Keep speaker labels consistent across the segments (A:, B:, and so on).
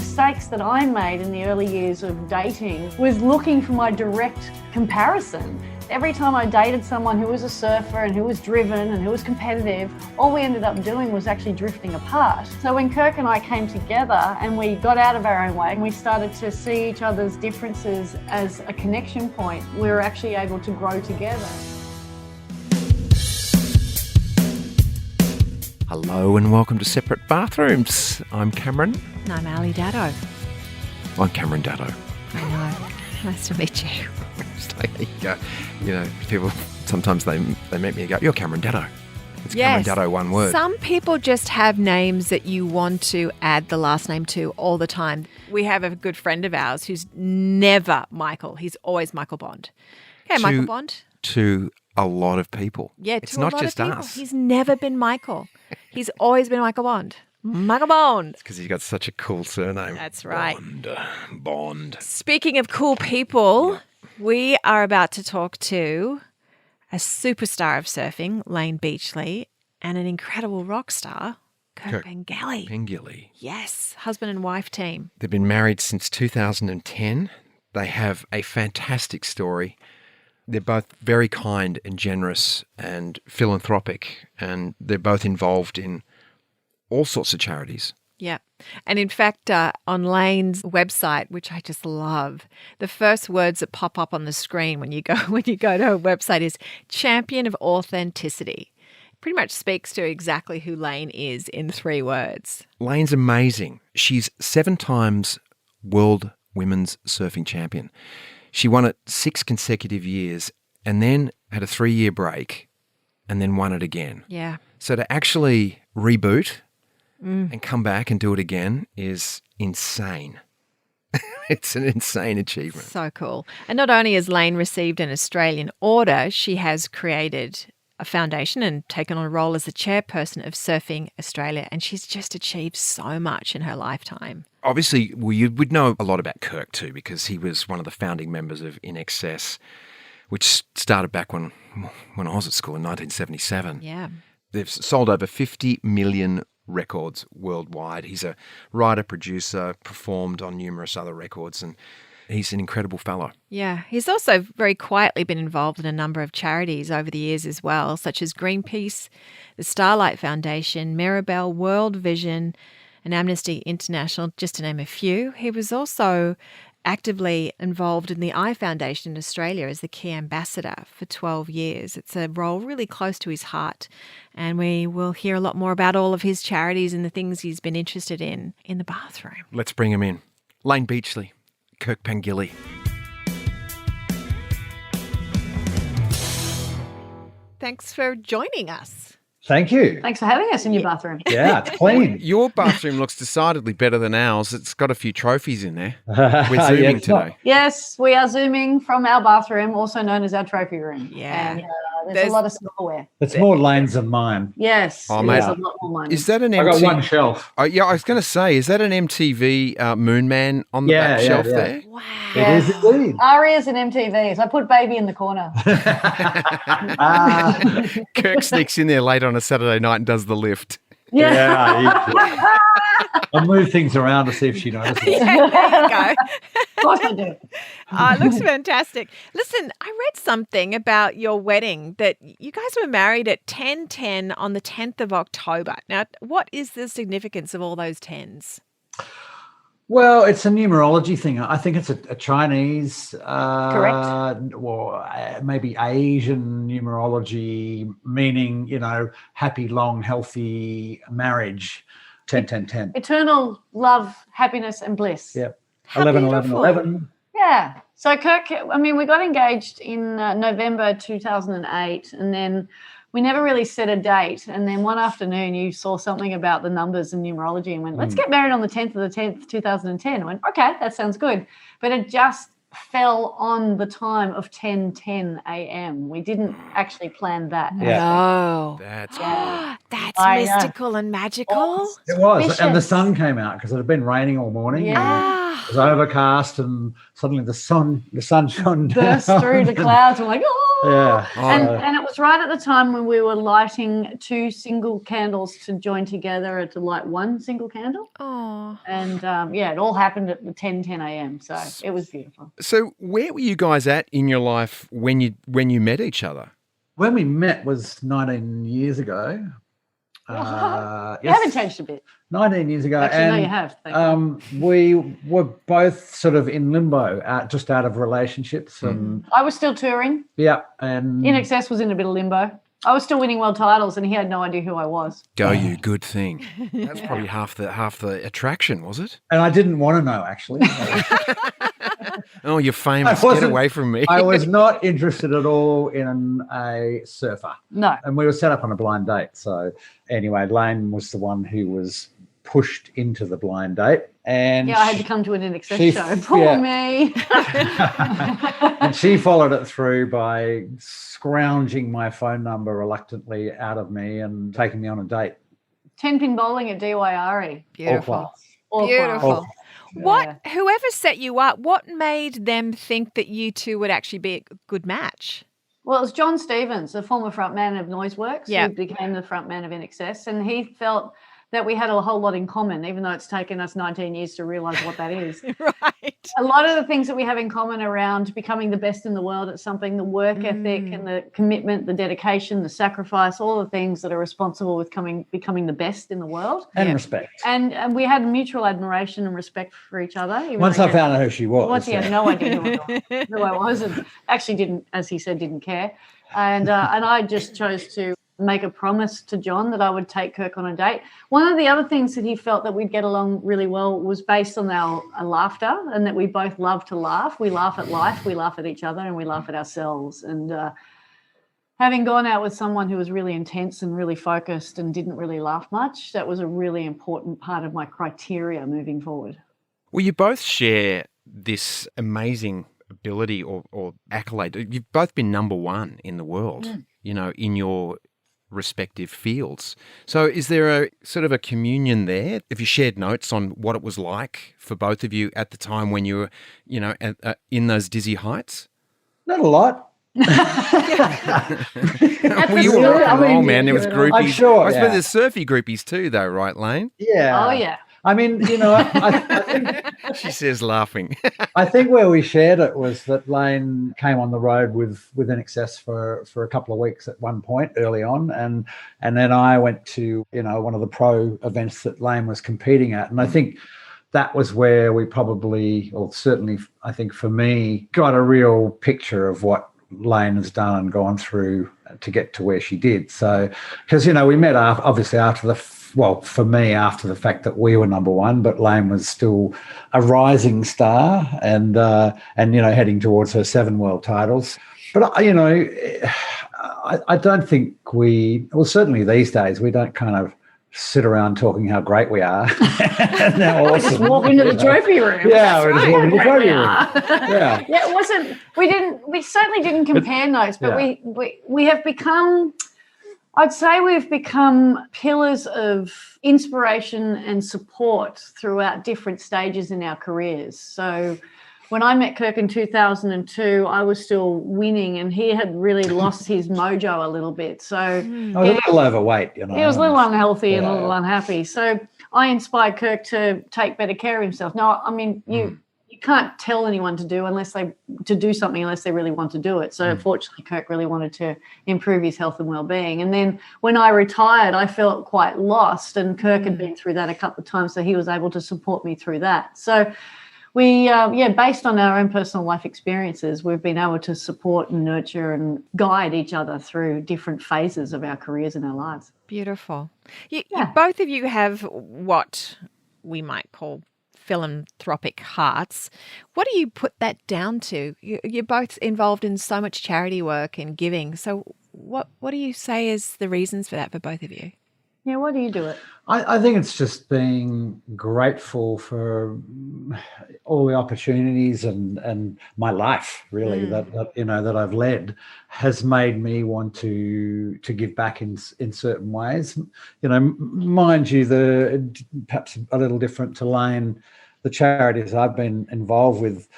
A: mistakes that I made in the early years of dating was looking for my direct comparison. Every time I dated someone who was a surfer and who was driven and who was competitive, all we ended up doing was actually drifting apart. So when Kirk and I came together and we got out of our own way and we started to see each other's differences as a connection point, we were actually able to grow together.
B: Hello and welcome to Separate Bathrooms. I'm Cameron.
C: And I'm Brahe-Daddo.
B: I'm Cameron Daddo.
C: I know. Nice to meet you.
B: You know, people sometimes they meet me and go, "You're Cameron Daddo." It's Cameron Daddo, one word.
C: Some people just have names that you want to add the last name to all the time. We have a good friend of ours who's never Michael. He's always Michael Bond. Okay, Michael Bond.
B: To a lot of people.
C: Yeah,
B: it's not just
C: of people.
B: us.
C: He's never been Michael. He's always been Michael Bond. Michael Bond.
B: It's because he's got such a cool surname.
C: That's right.
B: Bond.
C: Speaking of cool people, we are about to talk to a superstar of surfing, Layne Beachley, and an incredible rock star, Kirk Pengilly.
B: Pengilly.
C: Yes, husband and wife team.
B: They've been married since 2010. They have a fantastic story. They're both very kind and generous and philanthropic, and they're both involved in all sorts of charities.
C: Yeah. And in fact, on Layne's website, which I just love, the first words that pop up on the screen when you go to her website is champion of authenticity. Pretty much speaks to exactly who Layne is in 3 words.
B: Layne's amazing. She's 7 times world women's surfing champion. She won it 6 consecutive years and then had a 3-year break and then won it again.
C: Yeah.
B: So to actually reboot and come back and do it again is insane. It's an insane achievement.
C: So cool. And not only has Layne received an Australian order, she has created a foundation and taken on a role as the chairperson of Surfing Australia. And she's just achieved so much in her lifetime.
B: Obviously, you would know a lot about Kirk too, because he was one of the founding members of INXS, which started back when I was at school in 1977.
C: Yeah.
B: They've sold over 50 million records worldwide. He's a writer, producer, performed on numerous other records, and he's an incredible fellow.
C: Yeah. He's also very quietly been involved in a number of charities over the years as well, such as Greenpeace, the Starlight Foundation, Mirabel, World Vision, and Amnesty International, just to name a few. He was also actively involved in the I Foundation in Australia as the key ambassador for 12 years. It's a role really close to his heart, and we will hear a lot more about all of his charities and the things he's been interested in the bathroom.
B: Let's bring him in. Layne Beachley, Kirk Pengilly.
C: Thanks for joining us.
D: Thank you.
A: Thanks for having us in your bathroom.
D: Yeah, it's clean.
B: Your bathroom looks decidedly better than ours. It's got a few trophies in there. We're zooming today.
A: Yes, we are zooming from our bathroom, also known as our trophy room.
C: Yeah.
A: And there's a lot of silverware.
D: It's more Layne's than mine.
A: Yes,
B: Oh,
A: there's
B: mate.
A: a lot more money.
B: Is that an
D: I got
B: MTV?
D: one shelf.
B: Yeah, I was going to say, is that an MTV Moon Man on the back shelf there?
C: Wow.
D: It is indeed.
A: Arias and MTVs. I put baby in the corner.
B: Kirk sneaks in there late on a Saturday night and does the lift.
D: Yeah. I'll move things around to see if she notices.
C: Yeah, there you go.
A: Of course I do.
C: It looks fantastic. Listen, I read something about your wedding that you guys were married at 10:10 on the 10th of October. Now, what is the significance of all those 10s?
D: Well, it's a numerology thing. I think it's a Chinese,
A: Correct.
D: or maybe Asian numerology, meaning, happy, long, healthy marriage. 10, 10, 10.
A: Eternal love, happiness, and bliss.
D: Yep.
C: How
D: 11,
C: beautiful.
D: 11, 11.
A: Yeah. So Kirk, we got engaged in November 2008, and then we never really set a date. And then one afternoon you saw something about the numbers and numerology and went, let's get married on the 10th of the 10th, 2010. I went, okay, that sounds good. But it just fell on the time of 10:10 a.m. We didn't actually plan that.
D: Yeah.
C: No.
B: That's
C: That's
A: I know.
C: mystical and magical.
D: It was.
A: Suspicious.
D: And the sun came out because it had been raining all morning.
A: Yeah.
C: Ah.
D: It was overcast and suddenly the sun shone down.
A: Burst through the clouds. We're like, oh.
D: Yeah.
A: And it was right at the time when we were lighting 2 single candles to join together to light 1 single candle.
C: Oh.
A: And And it all happened at the 10 a.m. So it was beautiful.
B: So where were you guys at in your life when you met each other?
D: When we met was 19 years ago.
A: You haven't changed a bit.
D: 19 years ago.
A: Actually,
D: and
A: no, you have. Thank you.
D: We were both sort of in limbo, just out of relationships. And
A: I was still touring.
D: yeah, and
A: INXS was in a bit of limbo. I was still winning world titles, and he had no idea who I was.
B: Go you, good thing. That's probably half the attraction, was it?
D: and I didn't want to know, actually.
B: Oh, you're famous. Get away from me.
D: I was not interested at all in a surfer.
A: No.
D: And we were set up on a blind date. So anyway, Layne was the one who was pushed into the blind date. And
A: Yeah, I had to come to an INXS show. Poor me.
D: and she followed it through by scrounging my phone number reluctantly out of me and taking me on a date.
A: 10-pin bowling at DYRE.
C: Beautiful.
A: All
C: Beautiful.
A: class.
C: Whoever set you up, what made them think that you two would actually be a good match?
A: Well, it was John Stevens, the former frontman of Noiseworks,
C: Yeah.
A: who became the frontman of INXS, and he felt that we had a whole lot in common, even though it's taken us 19 years to realise what that is.
C: Right.
A: A lot of the things that we have in common around becoming the best in the world at something, the work ethic and the commitment, the dedication, the sacrifice, all the things that are responsible with becoming the best in the world.
D: And respect.
A: And we had mutual admiration and respect for each other.
D: Once I found out who she was.
A: Once he had no idea who I was, and actually didn't, as he said, didn't care. And I just chose to make a promise to John that I would take Kirk on a date. One of the other things that he felt that we'd get along really well was based on our laughter, and that we both love to laugh. We laugh at life, we laugh at each other, and we laugh at ourselves. And having gone out with someone who was really intense and really focused and didn't really laugh much, that was a really important part of my criteria moving forward.
B: Well, you both share this amazing ability or accolade. You've both been number one in the world, in your respective fields. So is there a sort of a communion there? Have you shared notes on what it was like for both of you at the time when you were, in those dizzy heights?
D: Not a lot.
B: Well, you were rock and roll, man. There was groupies.
D: I'm sure,
B: I suppose there's surfy groupies too, though, right, Layne?
D: Yeah.
A: Oh, yeah.
D: I mean, I think
B: She says, laughing.
D: I think where we shared it was that Layne came on the road with INXS for a couple of weeks at one point early on, and then I went to one of the pro events that Layne was competing at, and I think that was where we probably, or certainly I think for me, got a real picture of what Layne has done and gone through to get to where she did. So, because we met obviously after for me, after the fact that we were number one, but Layne was still a rising star and heading towards her 7 world titles. But I don't think certainly these days we don't kind of sit around talking how great we are.
A: We just walk into the trophy room.
D: Yeah, we just walk into the trophy room.
A: Yeah. Yeah, it wasn't. We certainly didn't compare notes, but we have become. I'd say we've become pillars of inspiration and support throughout different stages in our careers. So when I met Kirk in 2002, I was still winning and he had really lost his mojo a little bit. So
D: I was a little overweight,
A: He was a little unhealthy and a little unhappy. So I inspired Kirk to take better care of himself. Now, I mean, you can't tell anyone to do something unless they really want to do it. So fortunately, Kirk really wanted to improve his health and well-being. And then when I retired, I felt quite lost, and Kirk had been through that a couple of times, so he was able to support me through that. So we, based on our own personal life experiences, we've been able to support and nurture and guide each other through different phases of our careers and our lives.
C: Beautiful. Both of you have what we might call philanthropic hearts. What do you put that down to? You're both involved in so much charity work and giving. So what do you say is the reasons for that for both of you?
A: Yeah, why do you do it?
D: I think it's just being grateful for all the opportunities and my life really that I've led has made me want to give back in certain ways. Mind you, perhaps a little different to Layne, the charities I've been involved with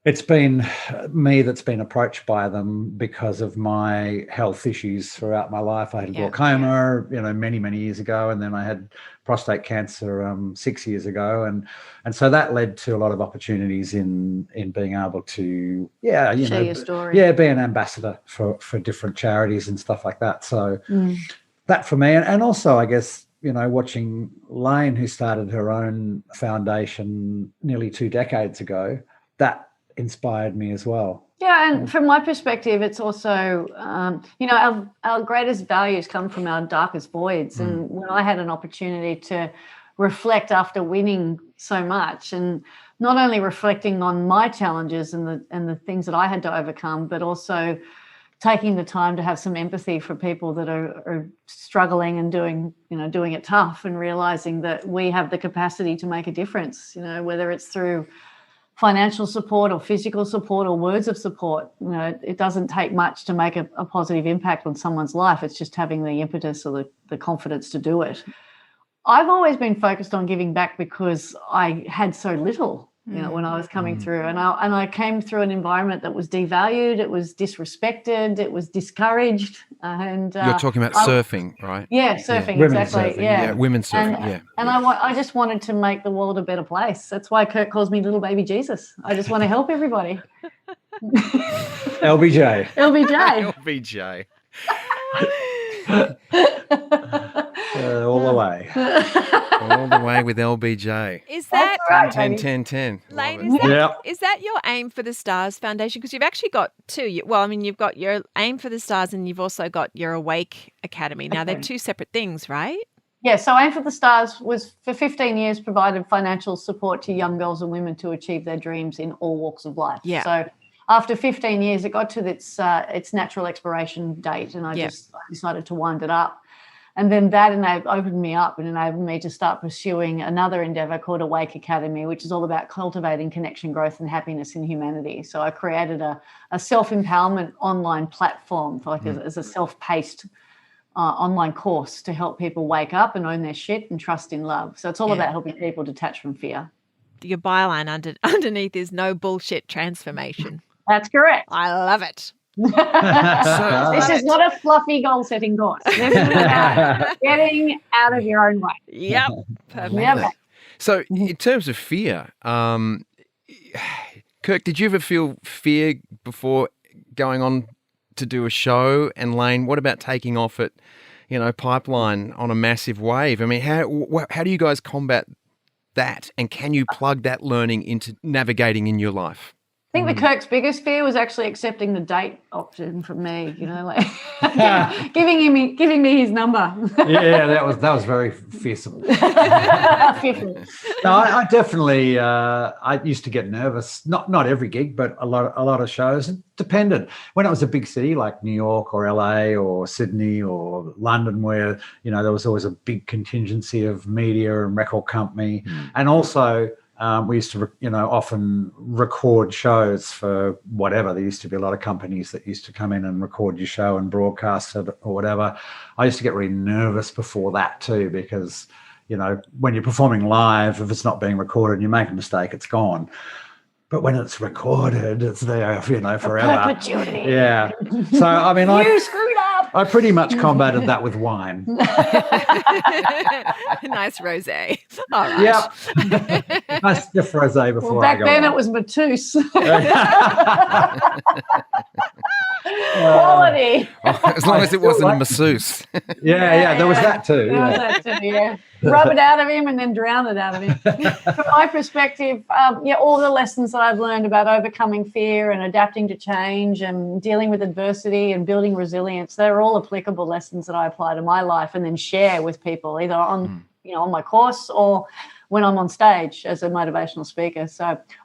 D: It's been me that's been approached by them because of my health issues throughout my life. I had glaucoma, many, many years ago, and then I had prostate cancer 6 years ago, and so that led to a lot of opportunities in being able to,
A: share your story.
D: be an ambassador for different charities and stuff like that. So that for me, and also I guess, watching Layne, who started her own foundation nearly 2 decades ago, that inspired me as well.
A: Yeah, and from my perspective, it's also, our greatest values come from our darkest voids. And when I had an opportunity to reflect after winning so much, and not only reflecting on my challenges and the things that I had to overcome, but also taking the time to have some empathy for people that are struggling and doing it tough, and realizing that we have the capacity to make a difference, whether it's through financial support or physical support or words of support. It doesn't take much to make a positive impact on someone's life. It's just having the impetus or the confidence to do it. I've always been focused on giving back because I had so little, when I was coming through, and I came through an environment that was devalued, it was disrespected, it was discouraged, and
B: you're talking about surfing, right?
A: Yeah, surfing,
D: Women's
A: exactly.
D: surfing,
A: yeah,
B: women's surfing.
A: And I just wanted to make the world a better place. That's why Kirk calls me little baby Jesus. I just want to help everybody.
D: LBJ.
B: LBJ.
D: All the way.
B: All the way with LBJ.
C: Is that
B: 10.
C: Layne, is that your Aim for the Stars Foundation? Because you've actually got two. You've got your Aim for the Stars and you've also got your Awake Academy. Now, they're two separate things, right?
A: Yeah, so Aim for the Stars was for 15 years provided financial support to young girls and women to achieve their dreams in all walks of life. Yeah. So after 15 years, it got to its natural expiration date, and I decided to wind it up. And then that opened me up and enabled me to start pursuing another endeavour called Awake Academy, which is all about cultivating connection, growth and happiness in humanity. So I created a self-empowerment online platform as a self-paced online course to help people wake up and own their shit and trust in love. So it's all about helping people detach from fear.
C: Your byline underneath is no bullshit transformation.
A: That's correct.
C: I love it.
A: This is not a fluffy goal-setting course. This is about getting out of your own way.
C: Yep. Perfect.
A: Yep.
B: So in terms of fear, Kirk, did you ever feel fear before going on to do a show? And Layne, what about taking off at, Pipeline on a massive wave? I mean, how do you guys combat that? And can you plug that learning into navigating in your life?
A: I think Kirk's biggest fear was actually accepting the date option from me, giving me his number.
D: Yeah, that was very fearsome. No, I definitely I used to get nervous. Not every gig, but a lot of shows. It depended. When it was a big city like New York or LA or Sydney or London, where there was always a big contingency of media and record company, and also. We used to, often record shows for whatever. There used to be a lot of companies that used to come in and record your show and broadcast it or whatever. I used to get really nervous before that too, because, when you're performing live, if it's not being recorded and you make a mistake, it's gone. But when it's recorded, it's there, forever.
A: Perpetuity.
D: Yeah. So, I mean,
A: you screwed up.
D: I pretty much combated that with wine.
C: Nice rosé. All right.
D: Yeah. Nice stiff rosé before I go
A: back then
D: on.
A: it was Matus. Quality.
B: As long as it wasn't a masseuse.
D: Yeah, there was that too.
A: Yeah. Rub it out of him and then drown it out of him. From my perspective, all the lessons that I've learned about overcoming fear and adapting to change and dealing with adversity and building resilience, they're all applicable lessons that I apply to my life and then share with people, either on my course or when I'm on stage as a motivational speaker.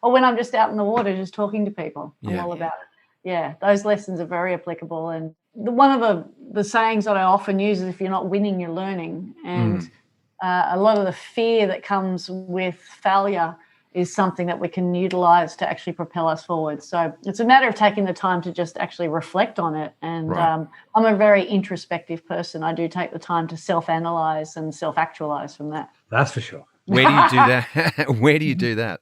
A: Or when I'm just out in the water just talking to people. I'm all about it. Yeah, those lessons are very applicable. And one of the sayings that I often use is, if you're not winning, you're learning. And a lot of the fear that comes with failure is something that we can utilize to actually propel us forward. So it's a matter of taking the time to just actually reflect on it. And I'm a very introspective person. I do take the time to self-analyze and self-actualize from that.
D: That's for sure.
B: Where do you do that? Where do you do that?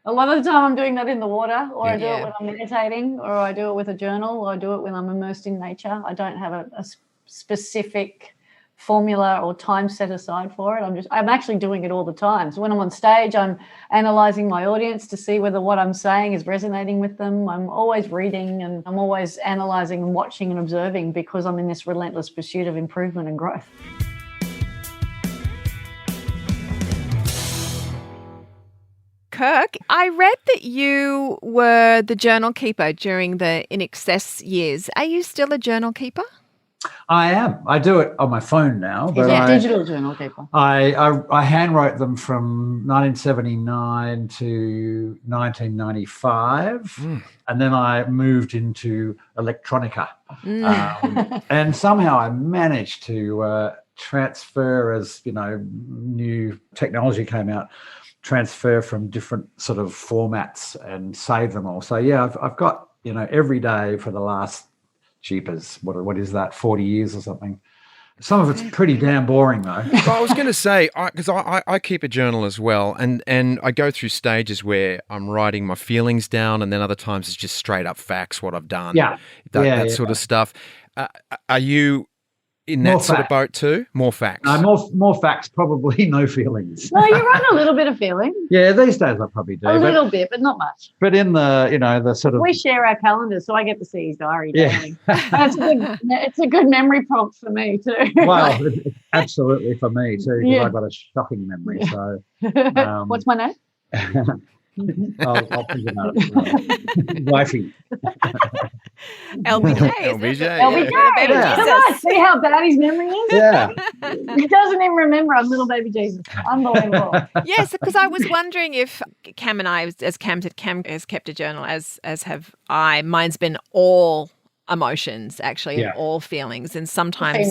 A: A lot of the time I'm doing that in the water, or I do
C: Yeah.
A: it when I'm meditating, or I do it with a journal, or I do it when I'm immersed in nature. I don't have a specific formula or time set aside for it. I'm actually doing it all the time. So when I'm on stage, I'm analysing my audience to see whether what I'm saying is resonating with them. I'm always reading, and I'm always analysing and watching and observing, because I'm in this relentless pursuit of improvement and growth.
C: Kirk, I read that you were the journal keeper during the INXS years. Are you still a journal keeper?
D: I am. I do it on my phone now, but
A: He's a digital journal keeper.
D: I handwrote them from 1979 to 1995, and then I moved into electronica. And somehow I managed to transfer, as new technology came out, transfer from different sort of formats and save them all. So yeah, I've got every day for the last jeepers, what is that, 40 years or something. Some of it's pretty damn boring though.
B: Well, I was going to say, because I keep a journal as well, and I go through stages where I'm writing my feelings down, and then other times it's just straight up facts, what I've done, that sort of stuff. Are you in that sort of boat too? More facts?
D: No, more facts, probably no feelings.
A: No, you run a little bit of feeling.
D: Yeah, these days I probably do.
A: A little bit, but not much.
D: But in the, the sort of...
A: We share our calendars, so I get to see his diary daily.
D: Yeah.
A: It's a good memory prompt for me too.
D: Well, absolutely for me too, because I've got a shocking memory. So,
A: what's my name?
D: I'll think about it. Wifey.
C: LBJ.
B: LBJ.
C: Yeah.
A: Come on, see how bad his memory is?
D: Yeah.
A: He doesn't even remember I'm little baby Jesus. Unbelievable.
C: Yes, because I was wondering if Cam and I, as Cam said, Cam has kept a journal, as have I. Mine's been all emotions, actually, and all feelings. And sometimes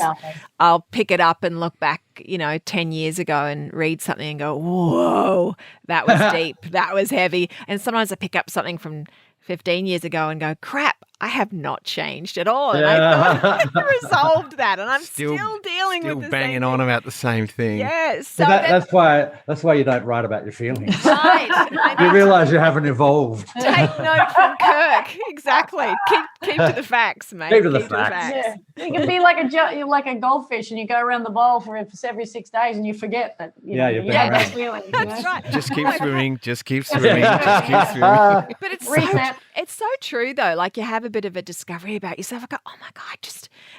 C: I'll pick it up and look back, 10 years ago and read something and go, whoa, that was deep, that was heavy. And sometimes I pick up something from 15 years ago and go, crap, I have not changed at all. And I thought I resolved that, and I'm still dealing with the same
B: banging
C: thing.
B: on about the same thing.
C: Yes.
D: So that's why you don't write about your feelings.
C: Right.
D: You realise you haven't evolved.
C: Take note from Kirk. Exactly. Keep to the facts, mate.
D: Keep to the facts.
A: Yeah. You can be like a goldfish, and you go around the bowl for every 6 days, and you forget that. You have those feelings.
C: That's right.
B: Just keep swimming. Just keep swimming. Just keep swimming.
C: But it's so true though. Like, you have a bit of a discovery about yourself. I go, oh my God,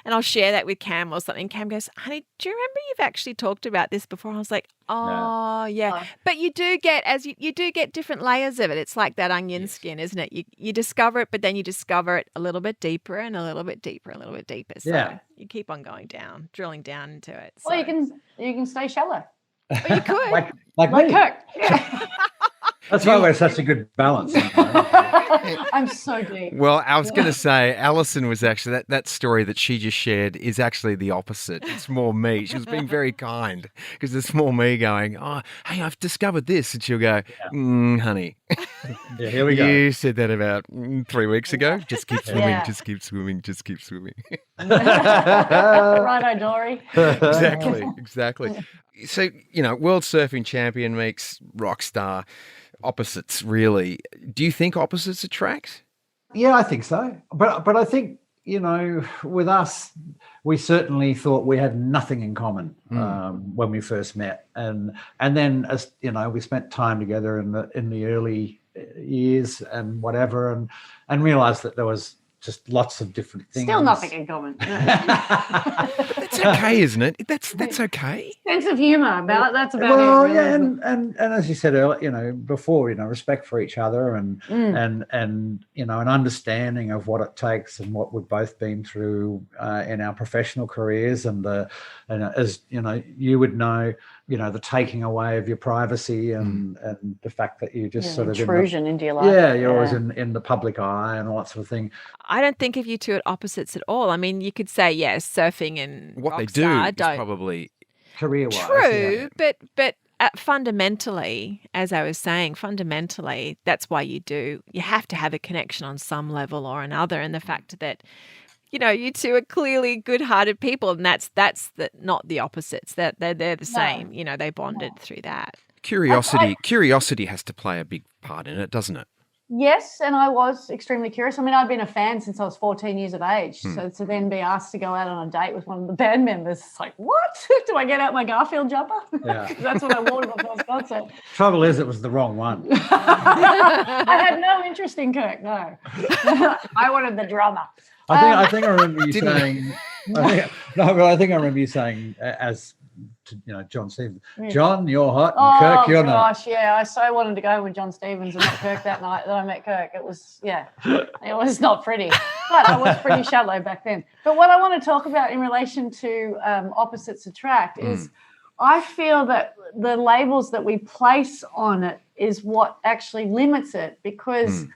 C: and I'll share that with Cam or something. Cam goes, honey, do you remember you've actually talked about this before? I was like, oh yeah. But you do get, you do get different layers of it. It's like that onion skin, isn't it? You discover it, but then you discover it a little bit deeper and a little bit deeper, a little bit deeper. So you keep on going down, drilling down into it. So.
A: Well, you can stay shallow.
C: Well, you could.
D: like me.
A: Kirk.
D: That's why we're such a good balance.
A: I'm so deep.
B: Well, I was going to say, Alison was actually, that story that she just shared is actually the opposite. It's more me. She was being very kind, because it's more me going, oh, hey, I've discovered this. And she'll go, honey.
D: Yeah, here we go.
B: You said that about 3 weeks ago. Just keep swimming, just keep swimming, just keep swimming.
A: Righto, Dory.
B: Exactly. So, world surfing champion makes rock star. Opposites, really. Do you think opposites attract?
D: Yeah, I think so. But I think, with us, we certainly thought we had nothing in common when we first met, and then, as we spent time together in the early years and whatever, and realised that there was just lots of different things.
A: Still nothing in common.
B: That's okay, isn't it? That's okay.
A: Sense of humour. That's about
D: well,
A: it.
D: Yeah, and as you said earlier, before, respect for each other and an understanding of what it takes and what we've both been through in our professional careers, and as you would know, the taking away of your privacy and the fact that you just sort of
A: intrusion into your life.
D: Yeah, you're always in the public eye and all that sort of thing.
C: I don't think of you two at opposites at all. I mean, you could say, yes, surfing and
B: what they do is probably
D: career-wise.
C: True, but fundamentally, as I was saying, that's why you have to have a connection on some level or another, and the fact that you two are clearly good-hearted people, and that's not the opposites. That they're the same. They bonded through that.
B: Curiosity has to play a big part in it, doesn't it?
A: Yes, and I was extremely curious. I mean, I've been a fan since I was 14 years of age. So to then be asked to go out on a date with one of the band members, it's like, what? Do I get out my Garfield jumper?
D: Yeah.
A: That's what I wore to my first concert.
D: Trouble is, it was the wrong one.
A: I had no interest in Kirk, no. I wanted the drummer.
D: I think I remember you saying. I think I remember you saying as to John Stevens, John, you're hot, and Kirk, you're not.
A: Oh gosh, yeah. I so wanted to go with John Stevens and not Kirk that night that I met Kirk. It was not pretty, but I was pretty shallow back then. But what I want to talk about in relation to opposites attract is I feel that the labels that we place on it is what actually limits it, because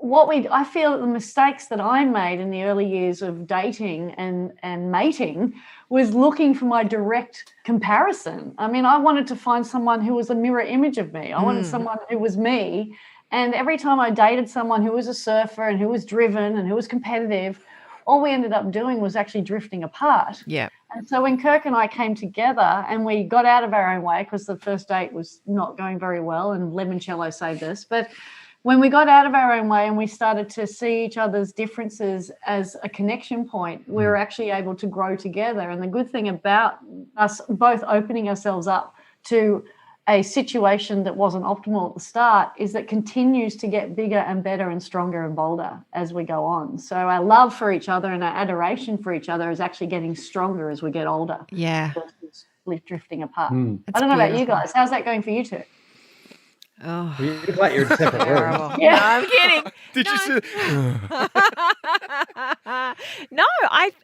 A: I feel that the mistakes that I made in the early years of dating and mating was looking for my direct comparison. I mean, I wanted to find someone who was a mirror image of me. I wanted someone who was me. And every time I dated someone who was a surfer and who was driven and who was competitive, all we ended up doing was actually drifting apart.
C: Yeah.
A: And so when Kirk and I came together and we got out of our own way, because the first date was not going very well and limoncello saved us, but when we got out of our own way and we started to see each other's differences as a connection point, we were actually able to grow together. And the good thing about us both opening ourselves up to a situation that wasn't optimal at the start is that continues to get bigger and better and stronger and bolder as we go on. So our love for each other and our adoration for each other is actually getting stronger as we get older.
C: Yeah.
A: Versus drifting apart.
C: That's
A: I don't know about you
C: beautiful.
A: guys. How's that going for you two?
C: Oh,
D: You're like you're in separate rooms.
C: terrible.
A: Yeah.
C: No, I'm kidding.
B: Did you see?
C: No,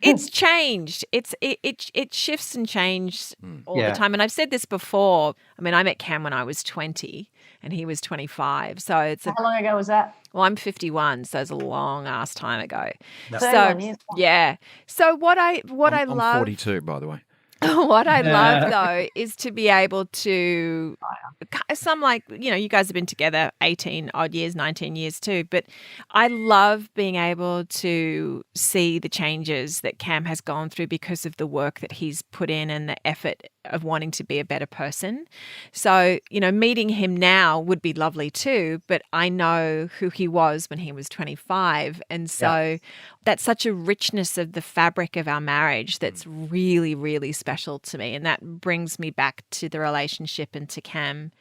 C: it's changed. It shifts and changes all the time. And I've said this before. I mean, I met Cam when I was 20 and he was 25. So it's
A: How long ago was that?
C: well, I'm 51, so it's a long ass time ago.
D: No.
A: 31 years.
C: Yeah. So what I
B: I'm
C: love
B: 42, by the way.
C: what I love though is to be able to you guys have been together 18 odd years, 19 years too, but I love being able to see the changes that Cam has gone through because of the work that he's put in and the effort of wanting to be a better person. So, meeting him now would be lovely too, but I know who he was when he was 25. And so that's such a richness of the fabric of our marriage that's really, really special to me. And that brings me back to the relationship and to Cam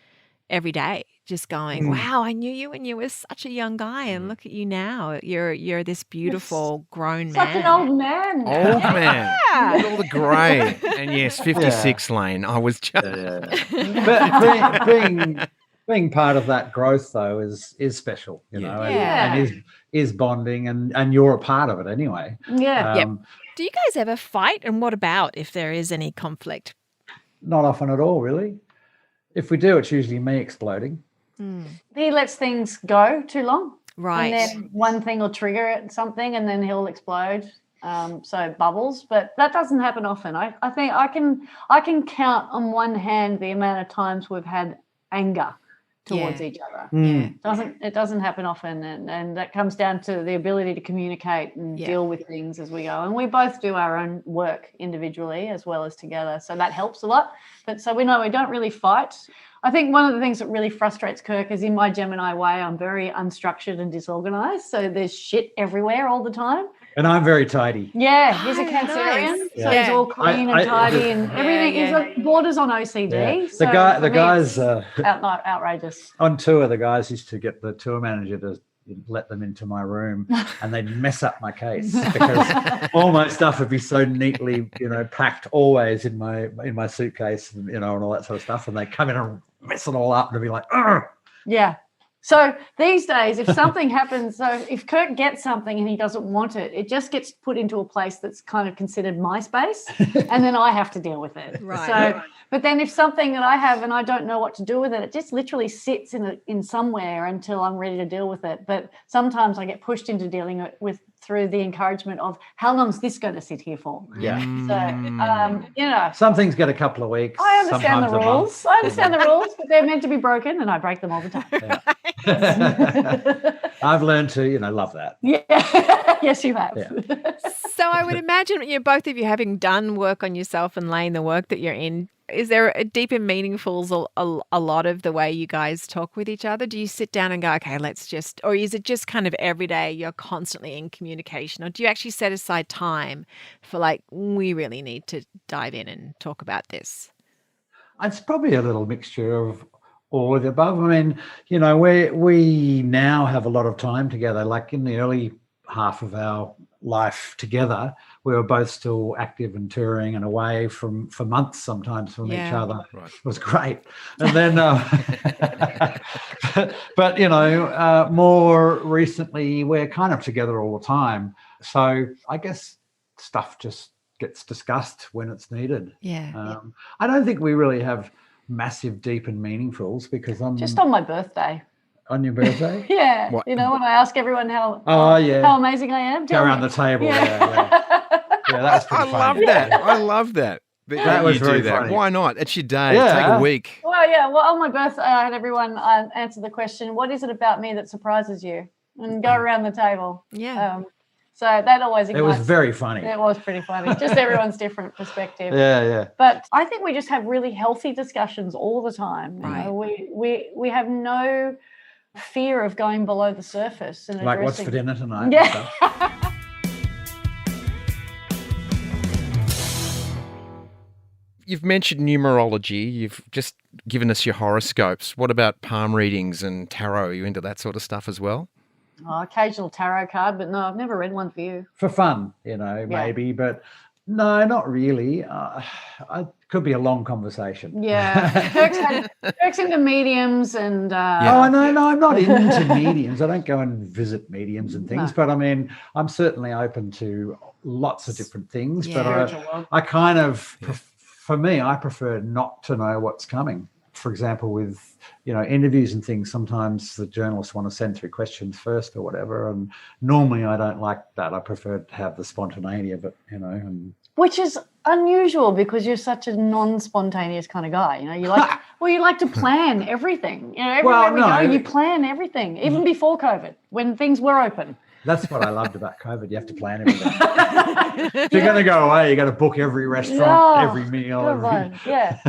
C: every day, just going, wow, I knew you when you were such a young guy and look at you now. You're this beautiful grown man.
A: Such an old man.
B: Old man. With all the grey. And yes, 56 Layne. I was just...
D: But being part of that growth though is special, and is bonding, and you're a part of it anyway.
A: Yeah.
C: Do you guys ever fight? And what about if there is any conflict?
D: Not often at all, really. If we do, it's usually me exploding.
A: He lets things go too long.
C: Right.
A: And then one thing will trigger it, something, and then he'll explode. So bubbles, but that doesn't happen often. I think I can count on one hand the amount of times we've had anger towards each other. It doesn't happen often, and that comes down to the ability to communicate and deal with things as we go. And we both do our own work individually as well as together, so that helps a lot. But so we know we don't really fight. I think one of the things that really frustrates Kirk is in my Gemini way, I'm very unstructured and disorganized, so there's shit everywhere all the time.
D: And I'm very tidy.
A: Yeah, he's a
C: Nice.
A: Cancerian,
C: Yeah.
A: so he's all clean and tidy and everything.
C: yeah.
A: He's like borders on OCD.
D: Yeah.
A: So
D: The guys
A: outrageous.
D: on tour, the guys used to get the tour manager to let them into my room, and they'd mess up my case because all my stuff would be so neatly, packed always in my suitcase, and and all that sort of stuff, and they come in and mess it all up and be like, ugh.
A: Yeah. So these days, if something happens, so if Kirk gets something and he doesn't want it, it just gets put into a place that's kind of considered my space, and then I have to deal with it.
C: Right.
A: So, but then if something that I have and I don't know what to do with it, it just literally sits in somewhere until I'm ready to deal with it. But sometimes I get pushed into dealing with through the encouragement of how long is this going to sit here for?
D: Yeah.
A: So,
D: Some things get a couple of weeks.
A: I understand
D: sometimes
A: the
D: a month.
A: rules. I understand the rules, but they're meant to be broken, and I break them all the time.
D: I've learned to, love that.
A: Yeah. Yes, you have.
D: Yeah.
C: So I would imagine, both of you having done work on yourself and Layne, the work that you're in, is there a deep and meaningful a lot of the way you guys talk with each other? Do you sit down and go, okay, let's just, or is it just kind of every day you're constantly in communication, or do you actually set aside time for like, we really need to dive in and talk about this?
D: It's probably a little mixture of all of the above. I mean, you know, we now have a lot of time together. Like in the early half of our life together, we were both still active and touring and away for months sometimes from each other.
B: Right.
D: It was great. And then, but you know, more recently, we're kind of together all the time. So I guess stuff just gets discussed when it's needed. I don't think we really have massive, deep and meaningfuls because I'm
A: just on my birthday.
D: On your birthday?
A: Yeah.
B: What?
A: You know, when I ask everyone how amazing I am.
D: Go around the table. Yeah, that's pretty funny.
B: I love that. I love that.
D: That was very funny.
B: Why not? It's your day. Take a week.
A: Well, yeah. Well, on my birthday, I had everyone answer the question, what is it about me that surprises you? And go around the table.
C: Yeah.
A: So that always ignites.
D: It was very funny.
A: It was pretty funny. Just everyone's different perspective.
D: Yeah.
A: But I think we just have really healthy discussions all the time.
C: Right.
A: You know, we have no fear of going below the surface and
D: like
A: addressing.
D: what's for dinner tonight?
A: Yeah.
B: You've mentioned numerology. You've just given us your horoscopes. What about palm readings and tarot? Are you into that sort of stuff as well?
A: Occasional tarot card, but no, I've never read one for you.
D: For fun, you know, maybe, but no, not really. It could be a long conversation.
A: Yeah, Kirk's into mediums and.
D: Oh no, I'm not into mediums. I don't go and visit mediums and things, but I mean, I'm certainly open to lots of different things. But I kind of, for me, I prefer not to know what's coming. For example, with, you know, interviews and things, sometimes the journalists want to send through questions first or whatever. And normally I don't like that. I prefer to have the spontaneity of it, you know. And
A: which is unusual because you're such a non-spontaneous kind of guy. You know, you like to plan everything. You know, everywhere we go, you plan everything, even before COVID, when things were open.
D: That's what I loved about COVID. You have to plan everything. If you're going to go away, you got to book every restaurant, every meal.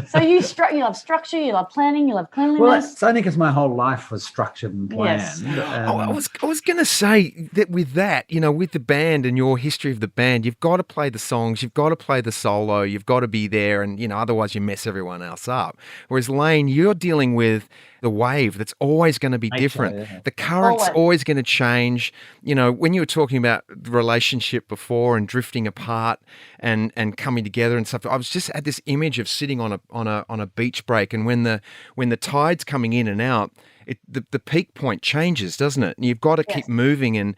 A: So you love structure, you love planning, you love cleanliness.
D: Well, it's only because my whole life was structured and planned.
A: Yes.
B: I was going to say that with that, you know, with the band and your history of the band, you've got to play the songs, you've got to play the solo, you've got to be there, and, you know, otherwise you mess everyone else up. Whereas Layne, you're dealing with the wave that's always going to be different.
D: Yeah.
B: The current's always going to change. You know, when you were talking about the relationship before and drifting apart and coming together and stuff, I was just had this image of sitting on a beach break, and when the tide's coming in and out, the peak point changes, doesn't it? And you've got to keep moving and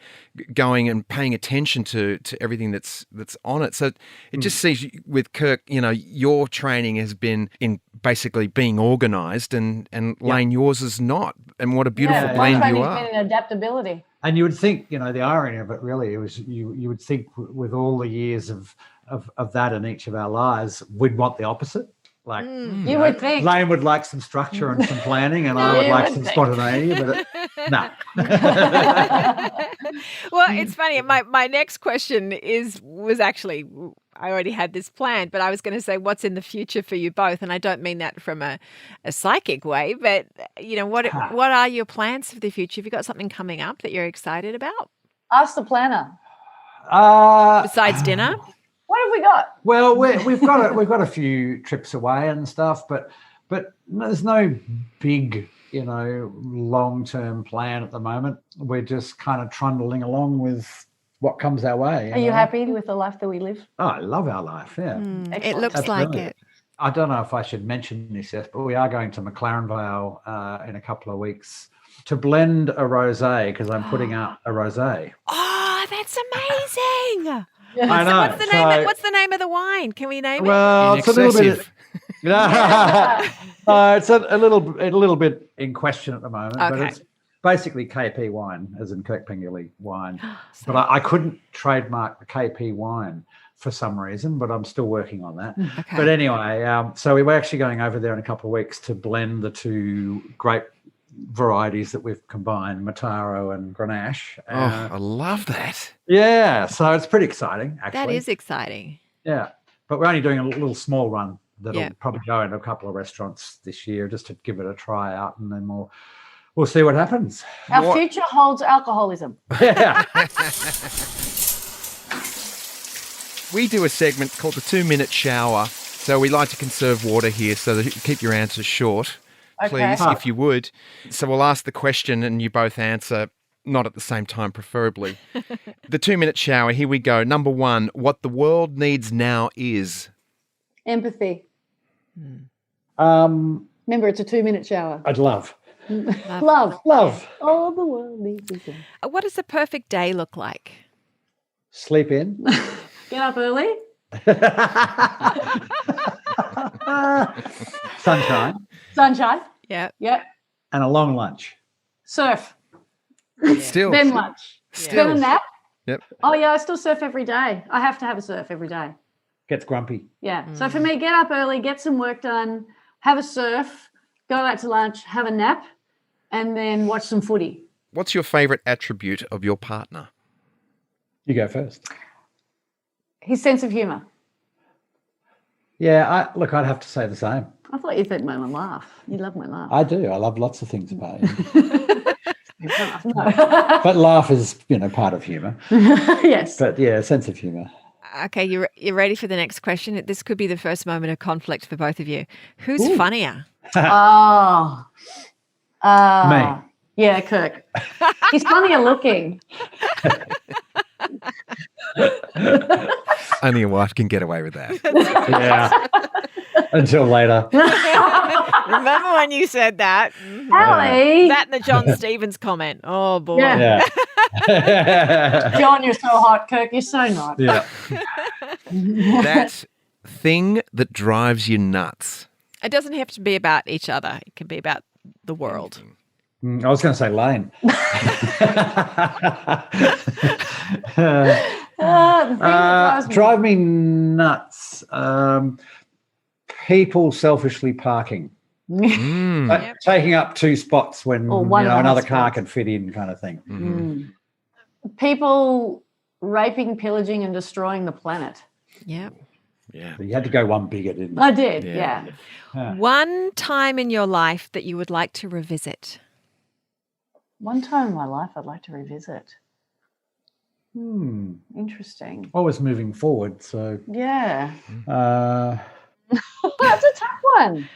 B: going and paying attention to everything that's on it. So it just seems with Kirk, you know, your training has been in basically being organised, and Layne, yours is not. And what a beautiful blend you are.
A: Been in adaptability.
D: And you would think, you know, the irony of it really, it was you would think with all the years of that in each of our lives, we'd want the opposite. Like
A: you would think
D: Layne would like some structure and some planning, and I would like some spontaneity, but no.
C: Well, it's funny. My next question was actually, I already had this planned, but I was going to say, what's in the future for you both? And I don't mean that from a psychic way, but you know, what are your plans for the future? Have you got something coming up that you're excited about?
A: Ask the planner.
C: Besides dinner.
A: What have we got?
D: Well, we've got a few trips away and stuff, but there's no big, you know, long-term plan at the moment. We're just kind of trundling along with what comes our way.
A: Are you happy with the life that we live?
D: Oh, I love our life. Yeah,
C: it looks like it.
D: I don't know if I should mention this yet, but we are going to McLaren Vale in a couple of weeks to blend a rosé, because I'm putting out a rosé.
C: Oh, that's amazing.
D: I know.
C: What's the name of the wine? Can we name it?
D: Well, it's a little bit. It's a little bit in question at the moment, but it's basically KP wine, as in Kirk Pengilly wine. But I couldn't trademark the KP wine for some reason, but I'm still working on that.
C: Okay.
D: But anyway, so we were actually going over there in a couple of weeks to blend the two grape varieties that we've combined, Mataro and Grenache.
B: I love that.
D: Yeah, so it's pretty exciting, actually.
C: That is exciting.
D: Yeah, but we're only doing a little small run that'll probably go into a couple of restaurants this year just to give it a try out, and then we'll see what happens.
A: Our future holds alcoholism.
D: Yeah.
B: We do a segment called the 2-minute shower. So we like to conserve water here so that you keep your answers short, please, if you would. So we'll ask the question and you both answer, not at the same time, preferably. The 2-minute shower, here we go. Number 1, what the world needs now is?
A: Empathy.
D: Remember,
A: it's a 2-minute shower.
D: I'd love.
A: Love. All the world needs is love.
C: What does a perfect day look like?
D: Sleep in.
A: Get up early. Sunshine.
C: Yeah.
A: Yep.
D: And a long lunch.
A: Surf.
B: Still.
A: Then lunch.
B: Still.
A: Then a nap.
B: Yep.
A: Oh, yeah, I still surf every day. I have to have a surf every day.
D: Gets grumpy.
A: Yeah. So for me, get up early, get some work done, have a surf, go out to lunch, have a nap, and then watch some footy.
B: What's your favourite attribute of your partner?
D: You go first.
A: His sense of humour.
D: Yeah, I'd have to say the same.
A: I thought you'd think my laugh. You love my laugh.
D: I do. I love lots of things about you.
A: No.
D: But laugh is, part of humour.
A: Yes.
D: But yeah, sense of humour.
C: Okay, you're ready for the next question? This could be the first moment of conflict for both of you. Who's funnier?
A: Me. Yeah, Kirk. He's funnier looking.
B: Only a wife can get away with that.
D: Yeah. Until later.
C: Remember when you said that?
A: Ellie.
C: That and the John Stevens comment. Oh, boy.
A: Yeah.
D: Yeah.
A: John, you're so hot. Kirk, you're so not.
D: Yeah.
B: That thing that drives you nuts.
C: It doesn't have to be about each other. It can be about the world.
D: I was going to say Layne. Drive me nuts. People selfishly parking. Taking up 2 spots when another car can fit in, kind of thing.
A: People raping, pillaging, and destroying the planet.
C: Yeah.
B: Yeah.
D: You had to go one bigger, didn't you?
A: I did, yeah.
C: One time in your life that you would like to revisit.
A: One time in my life I'd like to revisit. Interesting.
D: Always moving forward, so.
A: Yeah.
D: It
A: That's a tough one.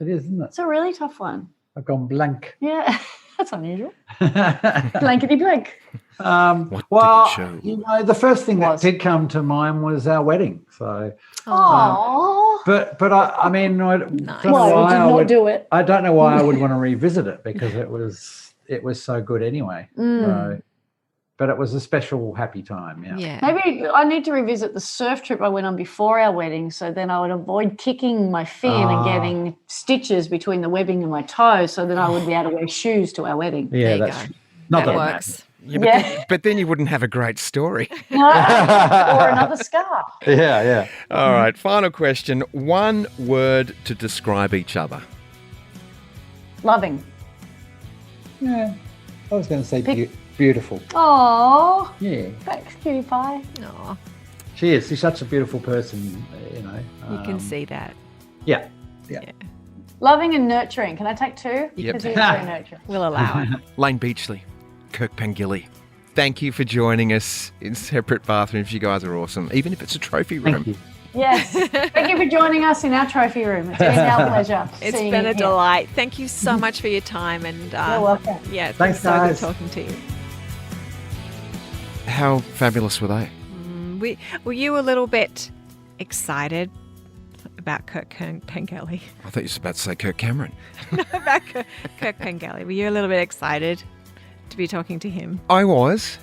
D: is, isn't it?
A: It's a really tough one.
D: I've gone blank.
A: Yeah, that's unusual. Blankety blank.
B: What
D: Well,
B: did it show?
D: the first thing that did come to mind was our wedding. So,
A: Oh.
D: but I mean, I don't know
A: Why
D: why
A: would you
D: I
A: not
D: would
A: do it?
D: I don't know why I would want to revisit it because it was so good anyway. So, but it was a special, happy time. Yeah.
A: Maybe I need to revisit the surf trip I went on before our wedding, so then I would avoid kicking my fin and getting stitches between the webbing and my toes, so then I would be able to wear shoes to our wedding.
D: Yeah,
C: There you
D: that's
C: go.
D: not
C: That
D: that
C: works.
B: Yeah, but then you wouldn't have a great story.
A: Or another scar.
D: Yeah.
B: All right, final question. One word to describe each other.
A: Loving.
D: Yeah. I was going to say beautiful.
A: Oh,
D: Yeah.
A: thanks, cutie pie.
C: Aw,
D: She is. She's such a beautiful person, you know.
C: you can see that.
D: Yeah.
A: Loving and nurturing. Can I take 2?
B: Yep.
A: Because he's very nurturing.
C: We'll allow it.
B: Layne Beachley, Kirk Pengilly. Thank you for joining us in separate bathrooms. You guys are awesome, even if it's a trophy room.
D: Thank you.
A: Yes. Thank you for joining us in our trophy room. It's been our pleasure.
C: It's
A: seeing
C: been
A: you
C: a
A: here.
C: delight. Thank you so much for your time. And
A: You're welcome.
C: yeah, it's
D: Thanks,
C: been so good
D: guys.
C: talking to you.
B: How fabulous were they?
C: Were you a little bit excited about Kirk Pengilly?
B: I thought you were about to say Kirk Cameron.
C: About Kirk Pengilly. Were you a little bit excited to be talking to him?
B: I was.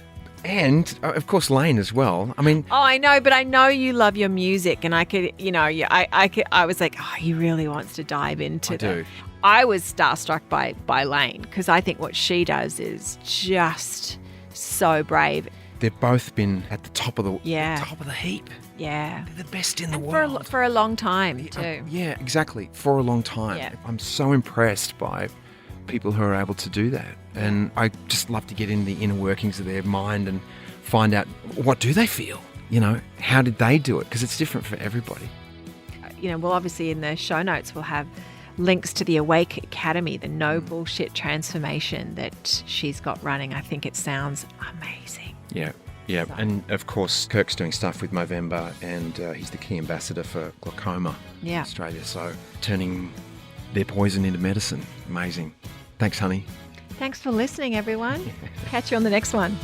B: And, of course, Layne as well. I mean,
C: Oh, I know, but I know you love your music, and I could, I was like, oh, he really wants to dive into
B: I do.
C: I was starstruck by Layne because I think what she does is just so brave.
B: they've both been at the top of the heap.
C: Yeah.
B: They're the best in the
C: And
B: world.
C: for a long time too.
B: Yeah, exactly. For a long time.
C: Yeah.
B: I'm so impressed by people who are able to do that. And I just love to get in the inner workings of their mind and find out, what do they feel? You know, how did they do it? Because it's different for everybody.
C: we'll obviously in the show notes, we'll have links to the Awake Academy, the no bullshit transformation that she's got running. I think it sounds amazing.
B: Yeah. Yeah, and of course, Kirk's doing stuff with Movember, and he's the key ambassador for glaucoma in Australia. So turning their poison into medicine. Amazing. Thanks, honey.
C: Thanks for listening, everyone. Catch you on the next one.